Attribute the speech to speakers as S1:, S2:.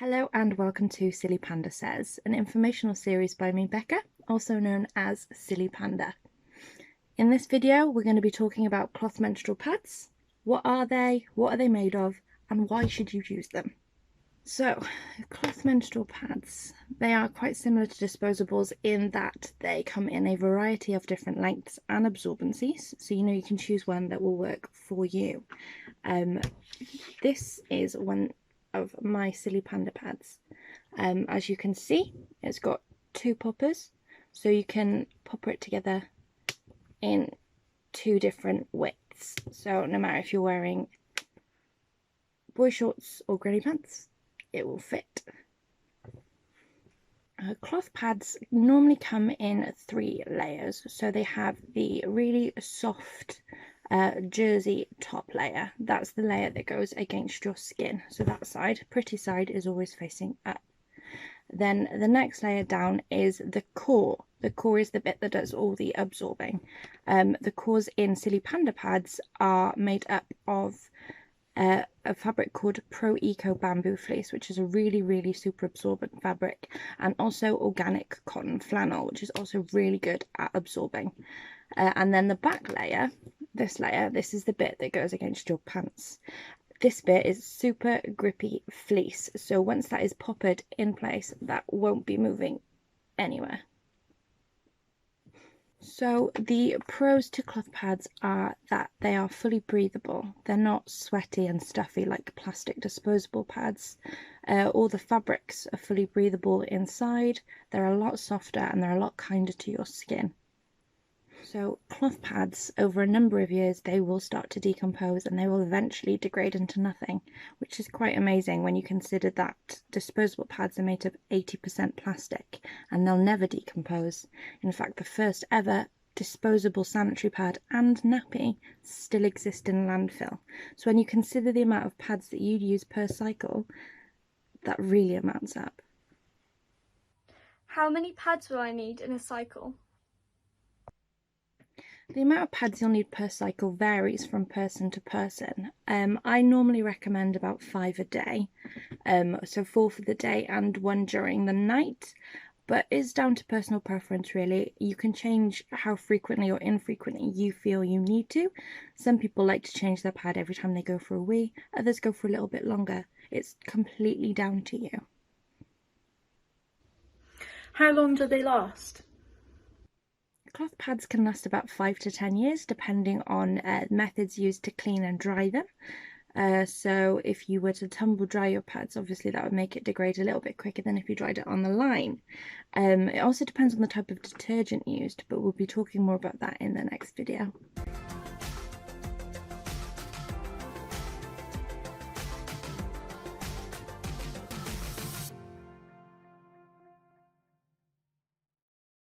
S1: Hello and welcome to Silly Panda Says, an informational series by me, Becca, also known as Silly Panda. In this video, we're going to be talking about cloth menstrual pads. What are they made of, and why should you use them? So, cloth menstrual pads, they are quite similar to disposables in that they come in a variety of different lengths and absorbencies, so you can choose one that will work for you. This is one of my Silly Panda pads. As you can see, it's got two poppers, so you can popper it together in two different widths. So no matter if you're wearing boy shorts or granny pants, it will fit. Cloth pads normally come in 3 layers, so they have the really soft jersey top layer. That's the layer that goes against your skin, so that side, pretty side, is always facing up. Then the next layer down is the core. The core is the bit that does all the absorbing. The cores in Silly Panda pads are made up of a fabric called Pro Eco Bamboo Fleece, which is a really super absorbent fabric, and also organic cotton flannel, which is also really good at absorbing. And then the back layer, this is the bit that goes against your pants. This bit is super grippy fleece, so once that is poppered in place, that won't be moving anywhere. So the pros to cloth pads are that they are fully breathable. They're not sweaty and stuffy like plastic disposable pads. All the fabrics are fully breathable inside. They're a lot softer and they're a lot kinder to your skin. So cloth pads, over a number of years, they will start to decompose and they will eventually degrade into nothing, which is quite amazing when you consider that disposable pads are made of 80% plastic and they'll never decompose. In fact, the first ever disposable sanitary pad and nappy still exist in landfill. So when you consider the amount of pads that you'd use per cycle, that really amounts up.
S2: How many pads will I need in a cycle?
S1: The amount of pads you'll need per cycle varies from person to person. I normally recommend about 5 a day, so 4 for the day and 1 during the night, but it's down to personal preference really. You can change how frequently or infrequently you feel you need to. Some people like to change their pad every time they go for a wee, others go for a little bit longer. It's completely down to you.
S2: How long do they last?
S1: Cloth pads can last about 5 to 10 years depending on methods used to clean and dry them. So if you were to tumble dry your pads, obviously that would make it degrade a little bit quicker than if you dried it on the line. It also depends on the type of detergent used, but we'll be talking more about that in the next video.